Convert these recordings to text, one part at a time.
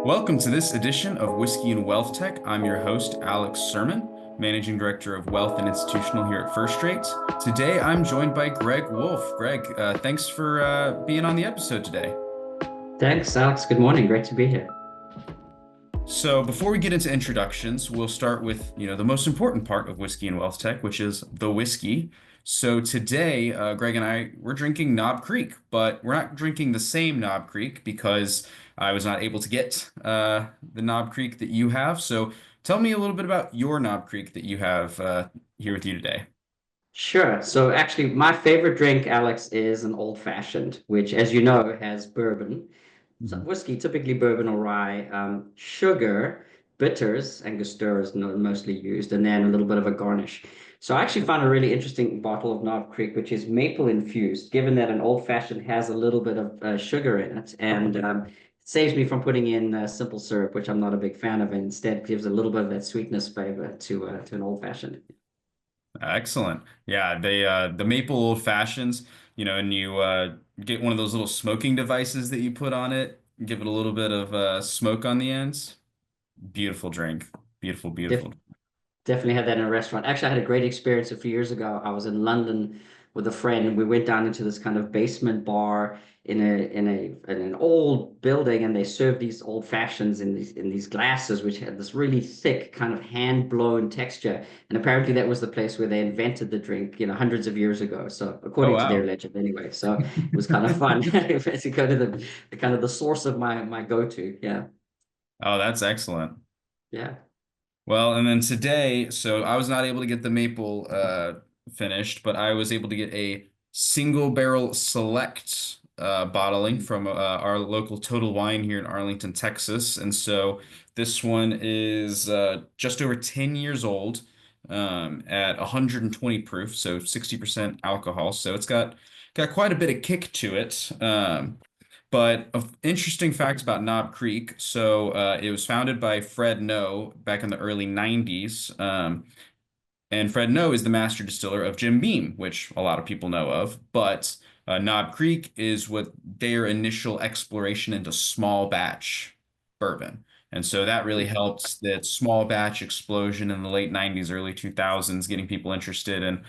Welcome to this edition of Whiskey and Wealth Tech. I'm your host, Alex Serman, Managing Director of Wealth and Institutional here at First Rate. Today, I'm joined by Greg Woolf. Greg, thanks for being on the episode today. Thanks, Alex. Good morning. Great to be here. So, before we get into introductions, we'll start with the most important part of Whiskey and Wealth Tech, which is the whiskey. So today, Greg and we're drinking Knob Creek, but we're not drinking the same Knob Creek because I was not able to get the Knob Creek that you have. So tell me a little bit about your Knob Creek that you have here with you today. Sure. So actually, my favorite drink, Alex, is an old fashioned, which, as you know, has bourbon. So Mhm. whiskey, typically bourbon or rye, sugar, bitters, Angostura is mostly used, and then a little bit of a garnish. So I actually found a really interesting bottle of Knob Creek, which is maple infused, given that an old fashioned has a little bit of sugar in it, and it saves me from putting in simple syrup, which I'm not a big fan of, and instead gives a little bit of that sweetness flavor to an old fashioned. Excellent. Yeah, the maple old fashions, and you get one of those little smoking devices that you put on it, give it a little bit of smoke on the ends. Beautiful drink. Beautiful, Def beautiful. Definitely had that in a restaurant. Actually, I had a great experience a few years ago. I was in London with a friend, and we went down into this kind of basement bar in an old building, and they served these old fashions in these glasses, which had this really thick kind of hand blown texture. And apparently, that was the place where they invented the drink, hundreds of years ago. So, Oh according to their wow. legend, anyway. So it was kind of fun to go to the kind of the source of my go-to. Yeah, Oh, that's excellent. yeah. Well, and then today, so I was not able to get the maple finished, but I was able to get a single barrel select bottling from our local Total Wine here in Arlington, Texas. And so this one is just over 10 years old at 120 proof, so 60% alcohol. So it's got quite a bit of kick to it. But of interesting facts about Knob Creek. So it was founded by Fred Noe back in the early 90s. And Fred Noe is the master distiller of Jim Beam, which a lot of people know of. But Knob Creek is what their initial exploration into small batch bourbon. And so that really helped that small batch explosion in the late 90s, early 2000s, getting people interested in,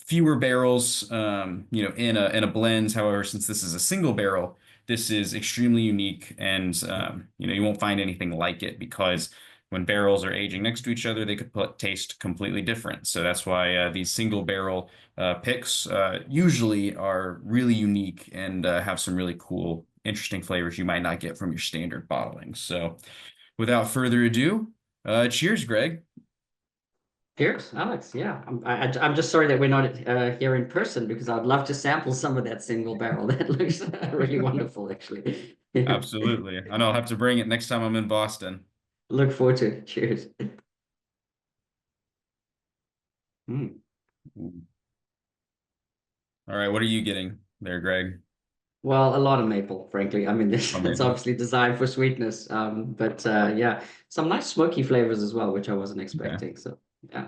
fewer barrels, in a blend. However, since this is a single barrel, this is extremely unique, and you won't find anything like it because when barrels are aging next to each other, they could taste completely different. So that's why these single barrel picks usually are really unique and have some really cool, interesting flavors you might not get from your standard bottling. So without further ado, cheers, Greg. Cheers, Alex. Yeah, I'm just sorry that we're not here in person because I'd love to sample some of that single barrel. That looks really wonderful, actually. Yeah. Absolutely. I know I'll have to bring it next time I'm in Boston. Look forward to it. Cheers. Mm. All right, what are you getting there, Greg? Well, a lot of maple, frankly. I mean, this Oh, it's maple. obviously designed for sweetness, but yeah, some nice smoky flavors as well, which I wasn't Okay. expecting. So yeah,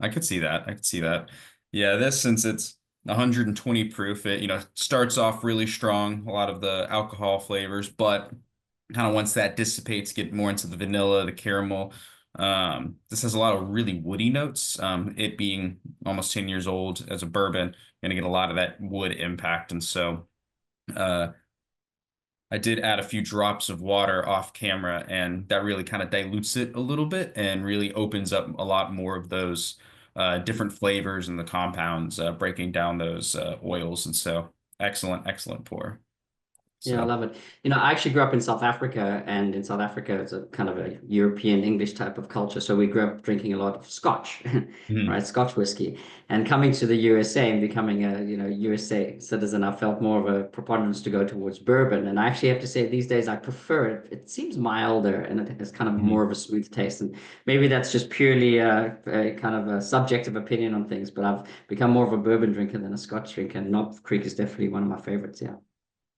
I could see that. I could see that. Yeah, this since it's 120 proof, it starts off really strong, a lot of the alcohol flavors, but kind of once that dissipates, get more into the vanilla, the caramel. This has a lot of really woody notes. It being almost 10 years old as a bourbon, gonna get a lot of that wood impact, and so uh, I did add a few drops of water off camera, and that really kind of dilutes it a little bit and really opens up a lot more of those different flavors and the compounds, breaking down those oils. And so, excellent, excellent pour. yeah, I So, love it. I actually grew up in South Africa, and in South Africa, it's a kind of a European English type of culture. So we grew up drinking a lot of Scotch, mhm, right? Scotch whiskey. And coming to the USA and becoming a, USA citizen, I felt more of a preponderance to go towards bourbon. And I actually have to say these days I prefer it. It seems milder and it has kind of more mhm. of a smooth taste. And maybe that's just purely a kind of a subjective opinion on things, but I've become more of a bourbon drinker than a Scotch drinker. And Knob Creek is definitely one of my favorites. Yeah.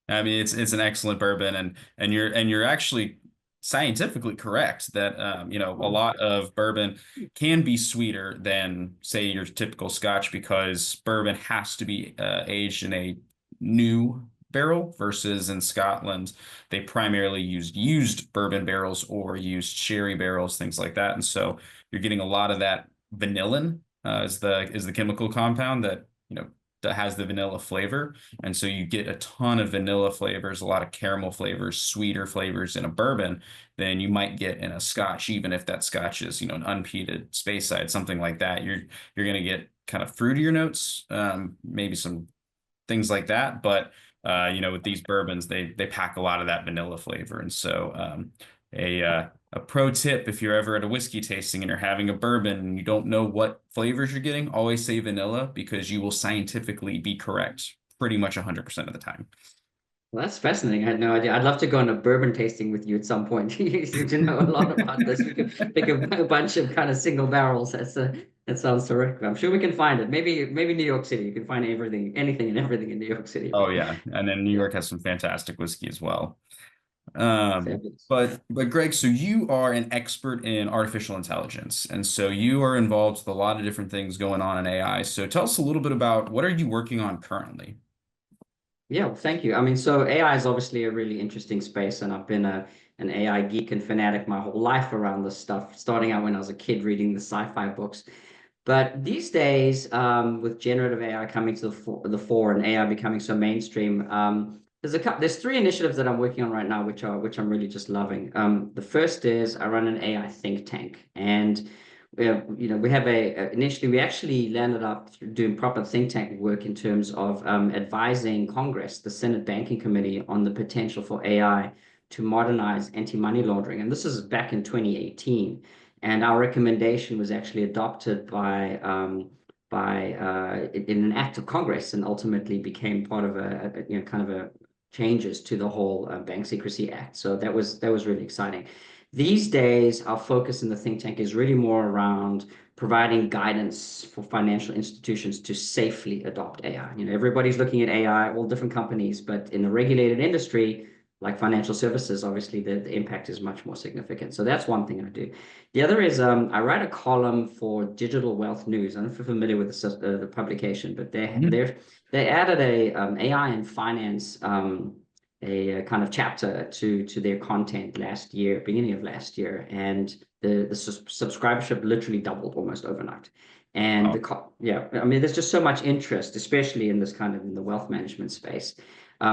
I mean, it's an excellent bourbon, and you're actually scientifically correct that a lot of bourbon can be sweeter than say your typical Scotch because bourbon has to be aged in a new barrel versus in Scotland, they primarily used bourbon barrels or used sherry barrels, things like that. And so you're getting a lot of that vanillin is the chemical compound that, that has the vanilla flavor. And so you get a ton of vanilla flavors, a lot of caramel flavors, sweeter flavors in a bourbon than you might get in a scotch, even if that scotch is, an unpeated space side, something like that. You're going to get kind of fruitier notes, maybe some things like that. But with these bourbons, they pack a lot of that vanilla flavor. And so a pro tip, if you're ever at a whiskey tasting and you're having a bourbon and you don't know what flavors you're getting, always say vanilla because you will scientifically be correct pretty much 100% of the time. Well, that's fascinating. I had no idea. I'd love to go on a bourbon tasting with you at some point. You seem to know a lot about this. We could pick a bunch of kind of single barrels. That sounds terrific. I'm sure we can find it. Maybe New York City. You can find everything, anything and everything in New York City. Oh But yeah, and then New yeah, York has some fantastic whiskey as well. Um, fabulous. but Greg, so you are an expert in artificial intelligence, and so you are involved with a lot of different things going on in AI. So tell us a little bit about what are you working on currently? Yeah, well, thank you. I mean, so AI is obviously a really interesting space, and I've been an AI geek and fanatic my whole life around this stuff, starting out when I was a kid reading the sci-fi books. But these days, with generative AI coming to the fore and AI becoming so mainstream, there's three initiatives that I'm working on right now, which I'm really just loving. The first is I run an AI think tank, and we have initially we actually landed up doing proper think tank work in terms of advising Congress, the Senate Banking Committee, on the potential for AI to modernize anti-money laundering, and this is back in 2018. And our recommendation was actually adopted in an act of Congress and ultimately became part of kind of a changes to the whole Bank Secrecy Act. So that was really exciting. These days, our focus in the think tank is really more around providing guidance for financial institutions to safely adopt AI. Everybody's looking at AI, all different companies, but in the regulated industry, like financial services, obviously the impact is much more significant. So that's one thing I do. The other is I write a column for Digital Wealth News. I don't know if you're familiar with the publication, but Mhm. they added a AI and finance a kind of chapter to their content last year, beginning of last year, and the subscribership literally doubled almost overnight. And Wow. yeah, I mean, there's just so much interest, especially in this kind of in the wealth management space.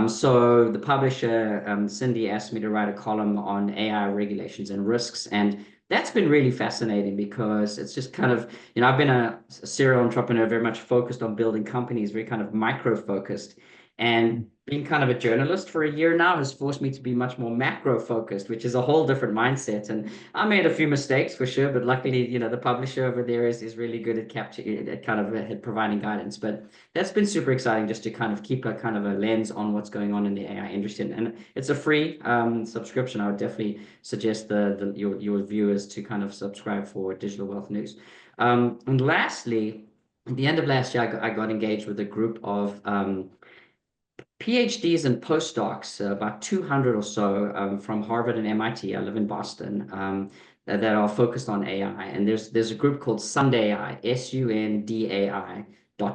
So the publisher, Cindy, asked me to write a column on AI regulations and risks, and that's been really fascinating because it's just kind of, I've been a serial entrepreneur, very much focused on building companies, very kind of micro focused. And being kind of a journalist for a year now has forced me to be much more macro focused, which is a whole different mindset. And I made a few mistakes for sure, but luckily, the publisher over there is really good at capturing, at kind of at providing guidance. But that's been super exciting just to kind of keep a kind of a lens on what's going on in the AI industry. And it's a free subscription. I would definitely suggest your viewers to kind of subscribe for Digital Wealth News. And lastly, at the end of last year, I got engaged with a group of PhDs and postdocs, about 200 or so from Harvard and MIT. I live in Boston, that are focused on AI. And there's a group called Sundai, SUNDAI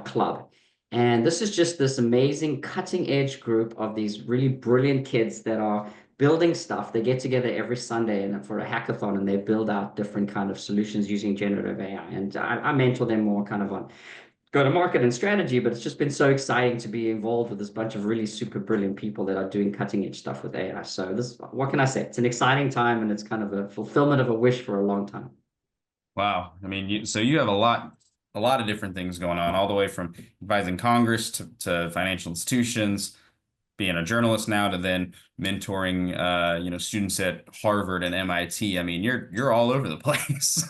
.club. And this is just this amazing cutting edge group of these really brilliant kids that are building stuff. They get together every Sunday and for a hackathon and they build out different kind of solutions using generative AI. And I mentor them more kind of on go to market and strategy, but it's just been so exciting to be involved with this bunch of really super brilliant people that are doing cutting edge stuff with AI. So what can I say? It's an exciting time and it's kind of a fulfillment of a wish for a long time. Wow. I mean, so you have a lot of different things going on, all the way from advising Congress to financial institutions, being a journalist now to then mentoring students at Harvard and MIT. I mean, you're all over the place.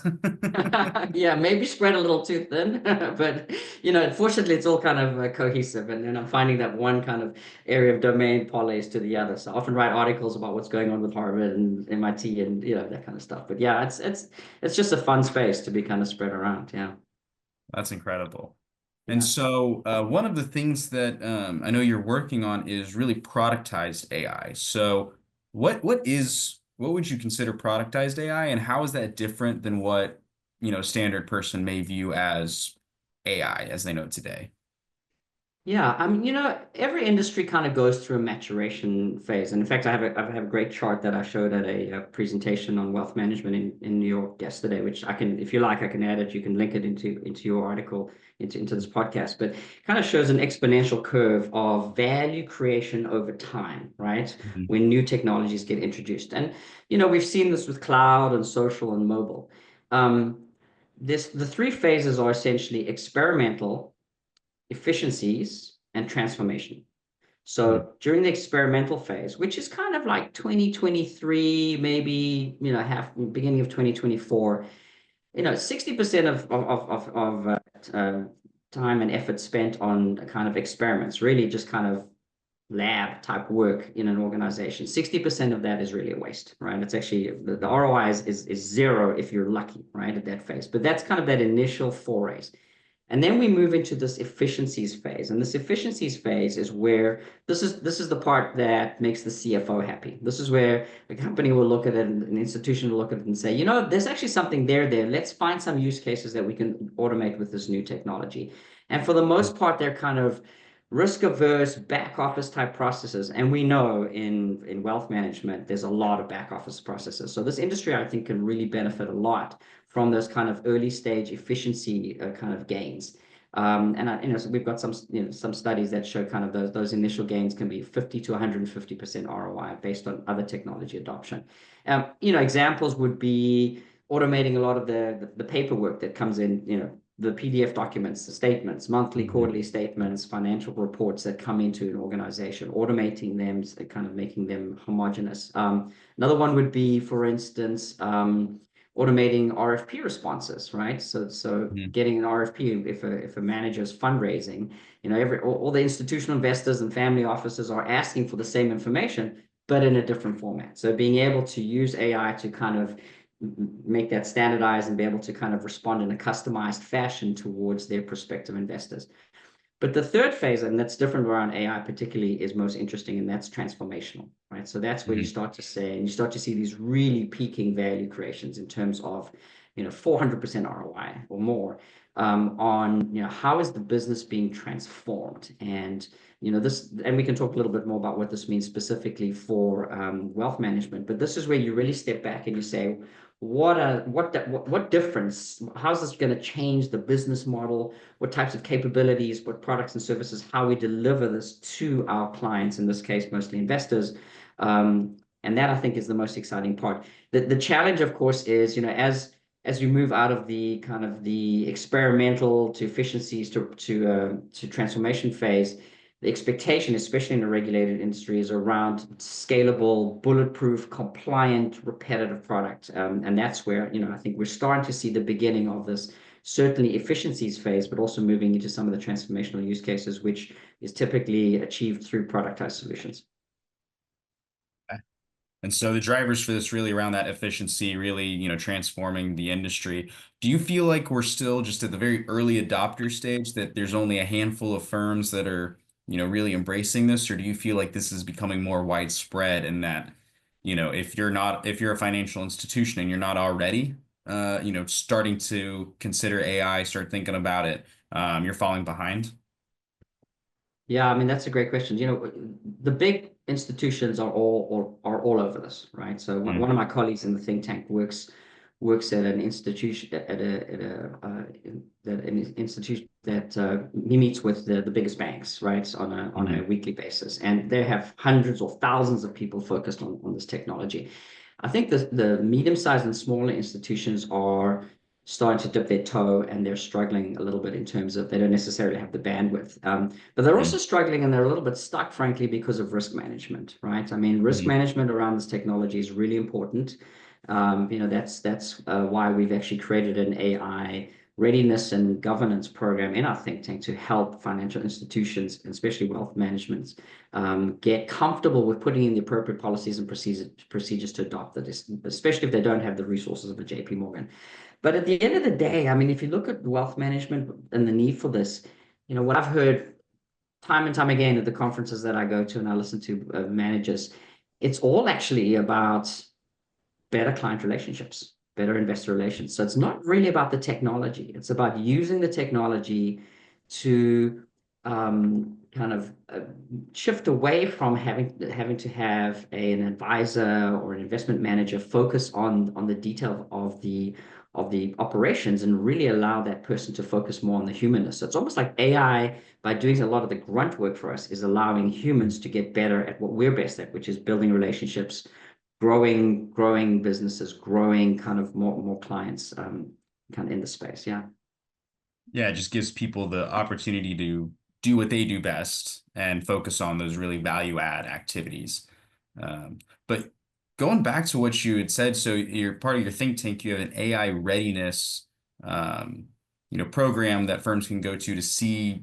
Yeah, maybe spread a little too thin, but fortunately, it's all kind of cohesive, and I'm finding that one kind of area of domain parlays to the other. So I often write articles about what's going on with Harvard and MIT and that kind of stuff. But yeah, it's just a fun space to be kind of spread around. Yeah, That's incredible. And yeah. so one of the things that I know you're working on is really productized AI. So what would you consider productized AI, and how is that different than what, standard person may view as AI as they know it today? Yeah, I mean, every industry kind of goes through a maturation phase. And in fact, I have a great chart that I showed at a presentation on wealth management in New York yesterday, which I can, if you like, I can add it. You can link it into your article, into this podcast. But it kind of shows an exponential curve of value creation over time, right? Mhm. When new technologies get introduced. And we've seen this with cloud and social and mobile. Um, the three phases are essentially experimental, efficiencies, and transformation. Mhm. So during the experimental phase, which is kind of like 2023, maybe, half beginning of 2024, 60% of time and effort spent on kind of experiments, really just kind of lab type work in an organization. 60% of that is really a waste, right? It's actually the ROI is zero if you're lucky, right, at that phase. But that's kind of that initial forays. And then we move into this efficiencies phase. And this efficiencies phase is where this is the part that makes the CFO happy. This is where a company will look at it, and an institution will look at it and say, there's actually something there. Let's find some use cases that we can automate with this new technology. And for the most part, they're kind of risk averse back office type processes. And we know in wealth management, there's a lot of back office processes. So this industry, I think, can really benefit a lot from those kind of early stage efficiency kind of gains. So we've got some studies that show kind of those initial gains can be 50 to 150% ROI based on other technology adoption. Examples would be automating a lot of the paperwork that comes in, the PDF documents, the statements, monthly, Mhm. quarterly statements, financial reports that come into an organization, automating them, kind of making them homogenous. Another one would be, for instance, automating RFP responses, right? So Mhm. getting an RFP if a manager is fundraising, all the institutional investors and family offices are asking for the same information, but in a different format. So being able to use AI to kind of make that standardized and be able to kind of respond in a customized fashion towards their prospective investors. But the third phase, and that's different around AI particularly, is most interesting, and that's transformational, right? So that's where you Mhm. start to say, and you start to see these really peaking value creations in terms of, 400% ROI or more, on, how is the business being transformed? And, and we can talk a little bit more about what this means specifically for wealth management, but this is where you really step back and you say, what difference? How's this going to change the business model? What types of capabilities, what products and services, how we deliver this to our clients, in this case, mostly investors. And that I think is the most exciting part. The challenge, of course, is, as we move out of the kind of the experimental to efficiencies to transformation phase, the expectation, especially in a regulated industry, is around scalable, bulletproof, compliant, repetitive product. And that's where, I think we're starting to see the beginning of this certainly efficiencies phase, but also moving into some of the transformational use cases, which is typically achieved through productized solutions. And so the drivers for this really around that efficiency, really, transforming the industry. Do you feel like we're still just at the very early adopter stage, that there's only a handful of firms that are, really embracing this? Or do you feel like this is becoming more widespread and that, if you're a financial institution and you're not already, starting to consider AI, start thinking about it, you're falling behind? Yeah, I mean that's a great question. The big institutions are all over this, right? So one Mm, of my colleagues in the think tank works at an institution that he meets with the biggest banks, right, on a mhm, weekly basis, and they have hundreds or thousands of people focused on this technology. I think the medium-sized and smaller institutions are starting to dip their toe, and they're struggling a little bit in terms of they don't necessarily have the bandwidth. But they're also mm, struggling and they're a little bit stuck, frankly, because of risk management, right? I mean, risk mhm, management around this technology is really important. That's why we've actually created an AI readiness and governance program in our think tank to help financial institutions, and especially wealth management, get comfortable with putting in the appropriate policies and procedures to adopt this, especially if they don't have the resources of a JP Morgan. But at the end of the day, I mean, if you look at wealth management and the need for this, what I've heard time and time again at the conferences that I go to and I listen to managers, it's all actually about better client relationships, better investor relations. So it's not really about the technology. It's about using the technology to kind of shift away from having to have an advisor or an investment manager focus on the detail of the operations and really allow that person to focus more on the humanness. So it's almost like AI, by doing a lot of the grunt work for us, is allowing humans to get better at what we're best at, which is building relationships, growing businesses, growing kind of more clients, kind of in the space. Yeah. Yeah, it just gives people the opportunity to do what they do best and focus on those really value add activities. But going back to what you had said, so you're part of your think tank, you have an AI readiness, um, program that firms can go to see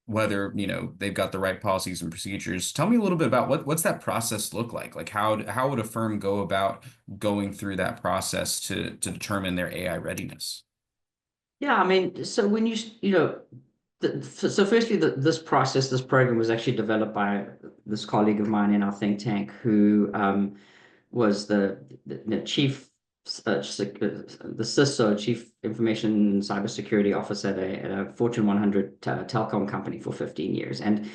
whether, they've got the right policies and procedures. Tell me a little bit about what's that process look like? Like how would a firm go about going through that process to determine their AI readiness? Yeah, I mean, so when so firstly, this program was actually developed by this colleague of mine in our think tank who was the chief, the CISO, Chief Information and Cybersecurity Officer at a Fortune 100 telecom company for 15 years. And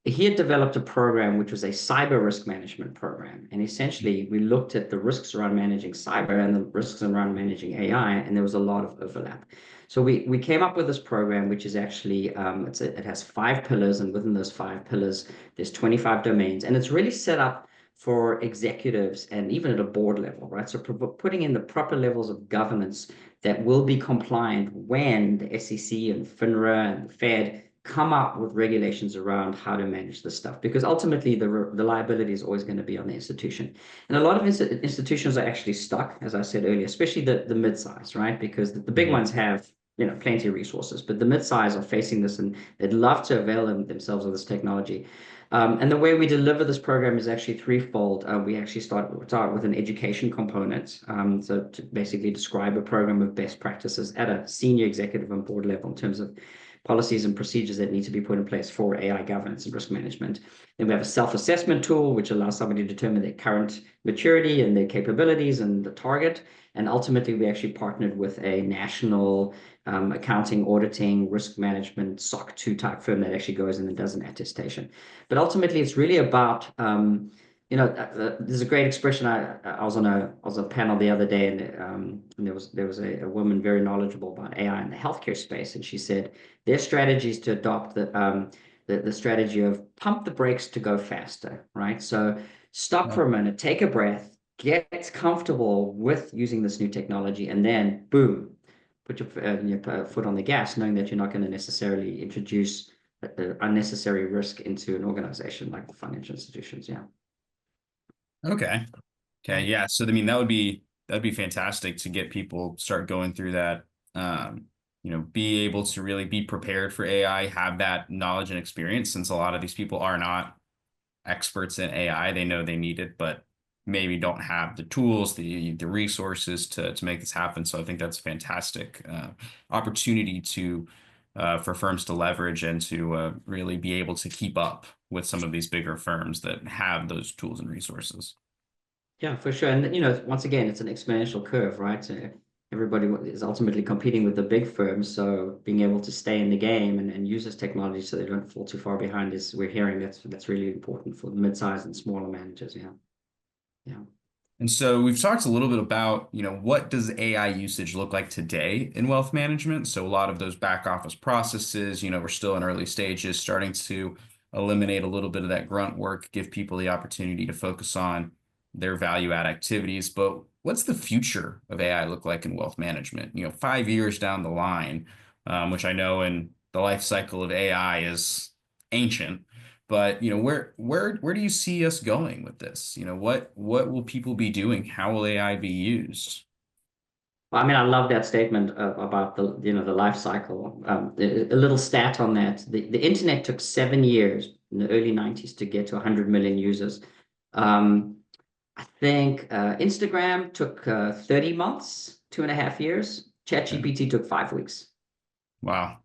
he had developed a program which was a cyber risk management program. And essentially, we looked at the risks around managing cyber and the risks around managing AI, and there was a lot of overlap. So we came up with this program, which is actually it has 5 pillars, and within those 5 pillars, there's 25 domains, and it's really set up for executives and even at a board level, right? So putting in the proper levels of governance that will be compliant when the SEC and FINRA and the Fed come up with regulations around how to manage this stuff, because ultimately the liability is always going to be on the institution. And a lot of institutions are actually stuck, as I said earlier, especially the mid-size, right? Because the big Mhm. ones have plenty of resources, but the mid-size are facing this and they'd love to avail themselves of this technology. And the way we deliver this program is actually threefold. We actually start with an education component, so to basically describe a program of best practices at a senior executive and board level in terms of policies and procedures that need to be put in place for AI governance and risk management. Then we have a self-assessment tool, which allows somebody to determine their current maturity and their capabilities and the target. And ultimately, we actually partnered with a national accounting, auditing, risk management, SOC 2 type firm that actually goes in and does an attestation. But ultimately, it's really about there's a great expression. I was on a panel the other day, and there was a woman very knowledgeable about AI in the healthcare space, and she said their strategy is to adopt the strategy of pump the brakes to go faster, right? So stop Yeah. for a minute, take a breath, get comfortable with using this new technology, and then boom, put your foot on the gas, knowing that you're not going to necessarily introduce unnecessary risk into an organization like the financial institutions. Yeah. Okay. Okay. Yeah. Yeah. So I mean, that'd be fantastic to get people start going through that. Be able to really be prepared for AI, have that knowledge and experience, since a lot of these people are not experts in AI. They know they need it, but maybe don't have the tools, the resources to make this happen. So I think that's a fantastic opportunity to for firms to leverage and to really be able to keep up with some of these bigger firms that have those tools and resources. Yeah, for sure. And once again, it's an exponential curve, right? So everybody is ultimately competing with the big firms. So being able to stay in the game and use this technology so they don't fall too far behind is we're hearing that's really important for the mid-sized and smaller managers. Yeah. Yeah. And so we've talked a little bit about, what does AI usage look like today in wealth management? So a lot of those back office processes, we're still in early stages, starting to eliminate a little bit of that grunt work, give people the opportunity to focus on their value add activities. But what's the future of AI look like in wealth management? 5 years down the line, which I know in the life cycle of AI is ancient. But where do you see us going with this? What will people be doing? How will AI be used? Well, I mean, I love that statement about the life cycle. A little stat on that: the internet took 7 years in the early 90s to get to 100 million users. Um, I think Instagram took 30 months, 2.5 years. Yeah. ChatGPT took 5 weeks. Wow.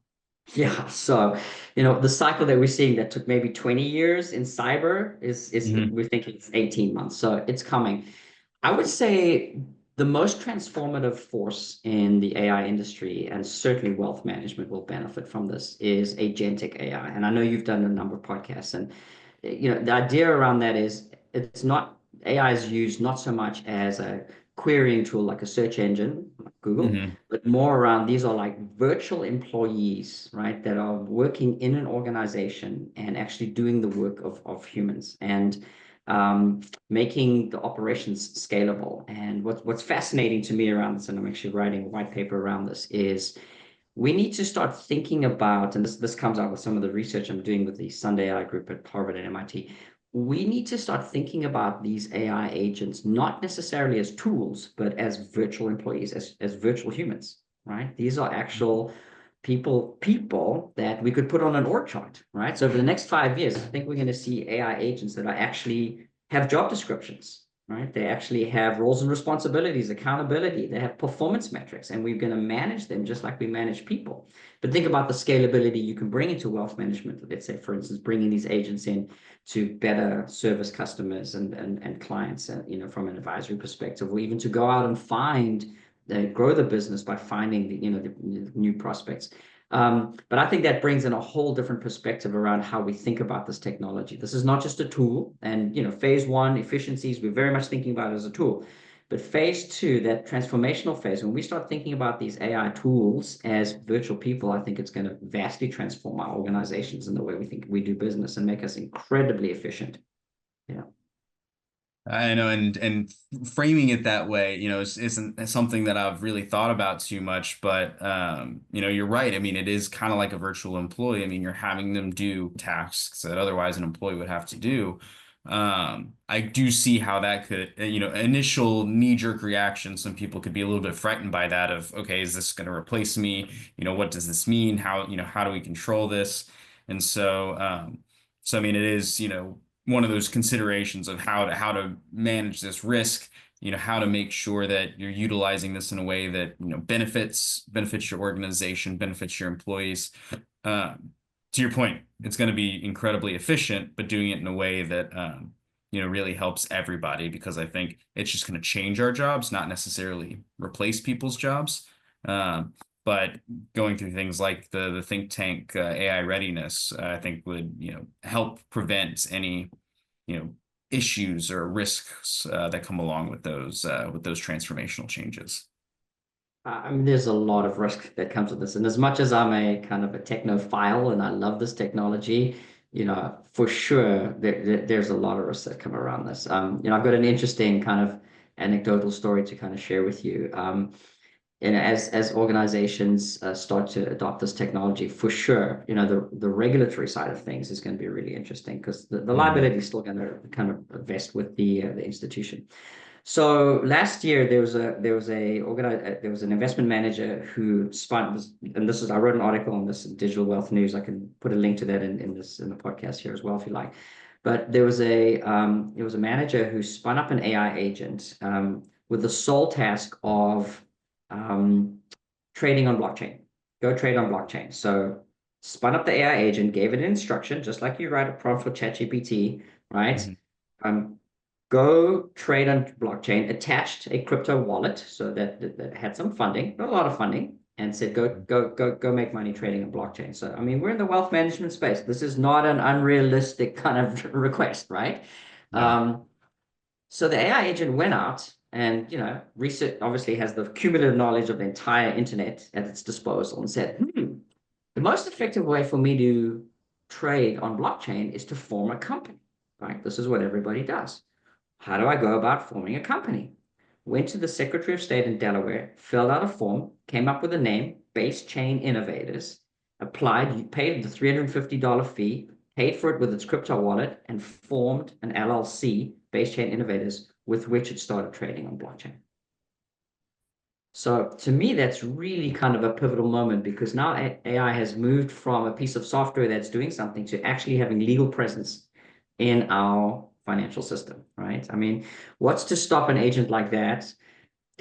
Yeah, so the cycle that we're seeing that took maybe 20 years in cyber is Mhm. we're thinking it's 18 months. So it's coming. I would say. The most transformative force in the AI industry, and certainly wealth management will benefit from this, is agentic AI. And I know you've done a number of podcasts, and the idea around that is it's not AI is used not so much as a querying tool like a search engine like Google, Hmm. but more around these are like virtual employees, right, that are working in an organization and actually doing the work of humans. And making the operations scalable. And what's fascinating to me around this, and I'm actually writing a white paper around this, is we need to start thinking about, and this comes out with some of the research I'm doing with the Sunday AI group at Harvard and MIT. We need to start thinking about these AI agents not necessarily as tools, but as virtual employees, as virtual humans, right? These are actual people that we could put on an org chart, right? So over the next 5 years, I think we're going to see AI agents that are actually have job descriptions, right? They actually have roles and responsibilities, accountability, they have performance metrics, and we're going to manage them just like we manage people. But think about the scalability you can bring into wealth management. Let's say, for instance, bringing these agents in to better service customers and clients, from an advisory perspective, or even to go out and find grow the business by finding the new prospects. But I think that brings in a whole different perspective around how we think about this technology. This is not just a tool, and phase one efficiencies, we're very much thinking about it as a tool. But phase two, that transformational phase, when we start thinking about these AI tools as virtual people, I think it's going to vastly transform our organizations and the way we think we do business and make us incredibly efficient. Yeah. I know, and framing it that way, isn't something that I've really thought about too much, but you're right. I mean, it is kind of like a virtual employee. I mean, you're having them do tasks that otherwise an employee would have to do. I do see how that could, initial knee-jerk reaction, some people could be a little bit frightened by that of, okay, is this going to replace me? What does this mean? How do we control this? And so I mean, it is, one of those considerations of how to manage this risk, how to make sure that you're utilizing this in a way that, benefits your organization, benefits your employees. To your point, it's going to be incredibly efficient, but doing it in a way that, really helps everybody, because I think it's just going to change our jobs, not necessarily replace people's jobs. Um, but going through things like the think tank AI readiness, I think would, help prevent any, you know, issues or risks that come along with those transformational changes. I mean, there's a lot of risk that comes with this. And as much as I'm a kind of a technophile and I love this technology, for sure, there's a lot of risks that come around this. I've got an interesting kind of anecdotal story to kind of share with you. As organizations start to adopt this technology, for sure, the regulatory side of things is going to be really interesting because the Mhm. liability is still going to kind of vest with the institution. So last year there was an investment manager who spun this, and this is I wrote an article on this in Digital Wealth News. I can put a link to that in the podcast here as well if you like. But there was a manager who spun up an AI agent with the sole task of um, trading on blockchain. Go trade on blockchain. So spun up the AI agent, gave it an instruction, just like you write a prompt for ChatGPT, right? Mhm. Um, Go trade on blockchain, attached a crypto wallet so that had some funding, not a lot of funding, and said go make money trading on blockchain. So I mean, we're in the wealth management space. This is not an unrealistic kind of request, right? No. Um, so the AI agent went out and, research obviously has the cumulative knowledge of the entire internet at its disposal and said, the most effective way for me to trade on blockchain is to form a company, right? This is what everybody does. How do I go about forming a company? Went to the Secretary of State in Delaware, filled out a form, came up with a name, Base Chain Innovators, applied, paid the $350 fee, paid for it with its crypto wallet, and formed an LLC, Base Chain Innovators, with which it started trading on blockchain. So to me, that's really kind of a pivotal moment because now AI has moved from a piece of software that's doing something to actually having legal presence in our financial system, right? I mean, what's to stop an agent like that?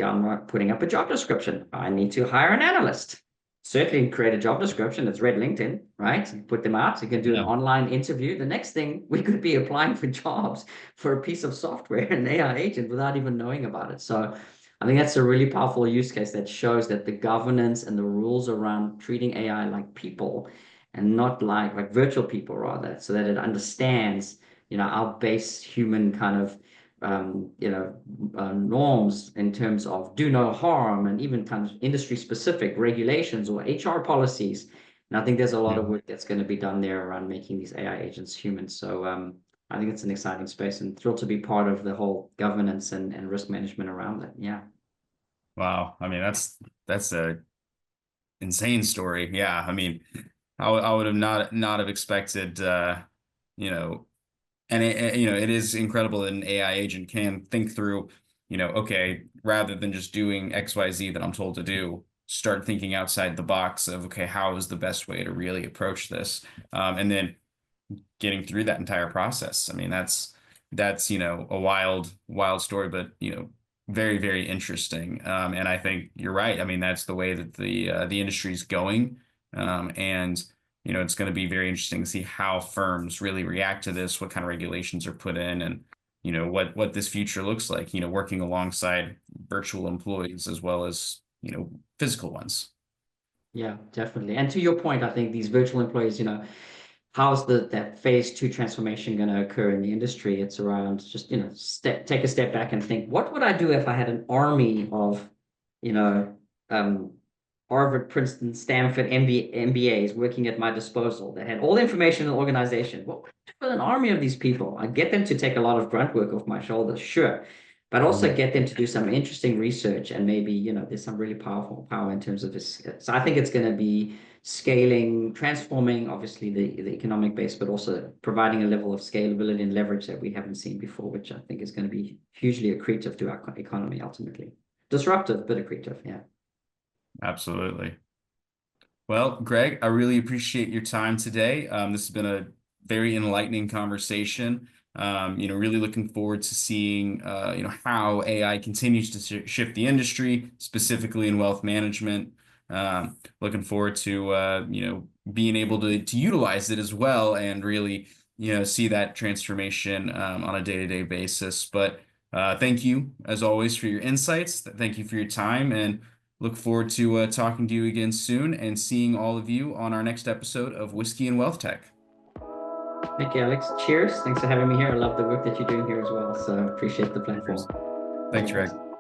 I'm not putting up a job description. I need to hire an analyst. Certainly create a job description that's read LinkedIn, right? Put them out. You can do an Yeah. online interview. The next thing we could be applying for jobs for a piece of software, an AI agent, without even knowing about it. So I think that's a really powerful use case that shows that the governance and the rules around treating AI like people and not like virtual people rather, so that it understands, our base human kind of norms in terms of do no harm and even kind of industry specific regulations or HR policies. And I think there's a lot of work that's going to be done there around making these AI agents human. So I think it's an exciting space and thrilled to be part of the whole governance and risk management around it. Yeah. Wow. I mean, that's a insane story. Yeah. I mean, I would have not have expected you know, and it is incredible that an AI agent can think through, okay, rather than just doing XYZ that I'm told to do, start thinking outside the box of, okay, how is the best way to really approach this? And then getting through that entire process. I mean, that's a wild story, but very very interesting. And I think you're right. I mean, that's the way that the industry is going. And it's going to be very interesting to see how firms really react to this, what kind of regulations are put in, and what this future looks like. Working alongside virtual employees as well as physical ones. Yeah, definitely. And to your point, I think these virtual employees, how's that phase two transformation going to occur in the industry? It's around just, take a step back and think, what would I do if I had an army of, you know, um, Harvard, Princeton, Stanford, MBAs working at my disposal that had all the information in the organization? What would I do with an army of these people? I'd get them to take a lot of grunt work off my shoulders, sure, but also Mhm. get them to do some interesting research and maybe, there's some really powerful power in terms of this. So I think it's going to be scaling, transforming obviously the economic base, but also providing a level of scalability and leverage that we haven't seen before, which I think is going to be hugely accretive to our economy ultimately. Disruptive, but accretive. Yeah. Absolutely. Well, Greg, I really appreciate your time today. This has been a very enlightening conversation. Really looking forward to seeing, how AI continues to shift the industry, specifically in wealth management. Looking forward to, being able to utilize it as well and really, see that transformation, on a day-to-day basis. But thank you, as always, for your insights. Thank you for your time, and look forward to talking to you again soon and seeing all of you on our next episode of Whiskey and Wealth Tech. Thank you, Alex. Cheers. Thanks for having me here. I love the work that you're doing here as well. So appreciate the platform. Cheers. All the Thanks, best. Greg.